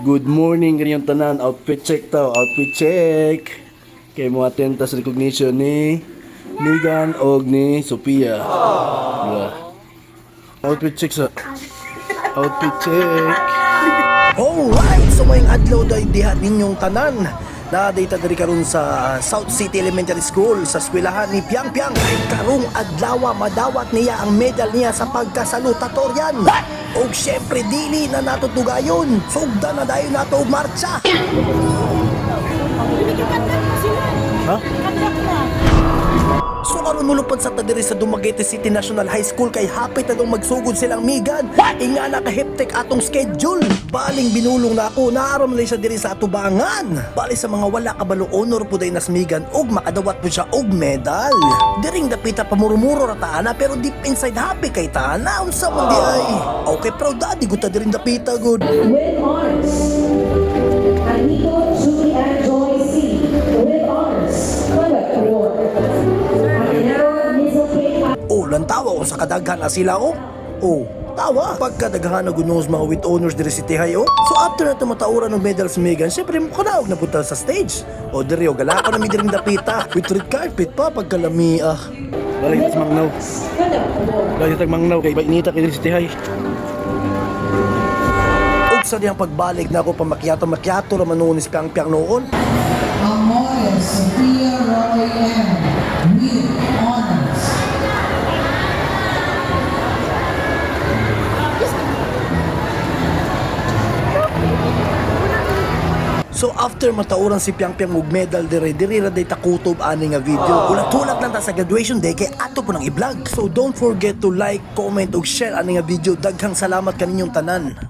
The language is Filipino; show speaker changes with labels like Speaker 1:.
Speaker 1: Good morning kanyang tanan. Outfit check tao. Outfit check. Kay mo attend sa recognition ni Megan og ni Sophia. Diba? Outfit check sa. Outfit check.
Speaker 2: Alright, so ngayong adlaw daw diha ninyong tanan. Na-data diri karon sa South City Elementary School sa eskwelahan ni Piang Piang. Kay karong adlaw madawat niya ang medal niya sa pagkasalutatoryan. Og syempre dili na nato tugayon. Sugda na dayon nato og marcha.
Speaker 1: Ha?
Speaker 2: So karon mulupad sa tadiri sa Dumaguete City National High School kay hapit na dong magsugod silang Migan. Inga nakaheptek atong schedule. Baling binulong na ako, naaram na siya diri sa atubangan. Bali sa mga wala kabalo honor po day nas Migan og makadawat po siya og medal. Diring dapita pamurumuro ra taana pero deep inside happy kay taana unsa man di ay. Okay proud daddy guta diring dapita good.
Speaker 3: With honors, Anico Julian Joy C. With honors, Conduct Award.
Speaker 2: Oh, lantawa ko sa kadaghan na sila oh. Oh, tawa. Pagkadaghan na gunos mga with honors diri si Tihay oh. So after na tumatauran ng medal si Megan, syempre mukanaog na punta sa stage. O diri oh, galako na mi diring dapita. With red carpet pa pagkalami ah.
Speaker 1: Balik sa mangnaw.
Speaker 3: Conduct Award.
Speaker 1: Balik sa mangnaw kay inita kay diri si Tihay.
Speaker 2: Og sa diyang pagbalik na ako pamakyato raman noon si Piang Piang noon.
Speaker 4: Amores Sophia Roy M. with honors.
Speaker 2: So after matauran si Piang Piang og medal diri ra day takutob ani nga video. Ulat-ulat lang ta sa graduation day kay ato po nang i-vlog. So don't forget to like, comment ug share ani nga video. Daghang salamat kaninyong tanan.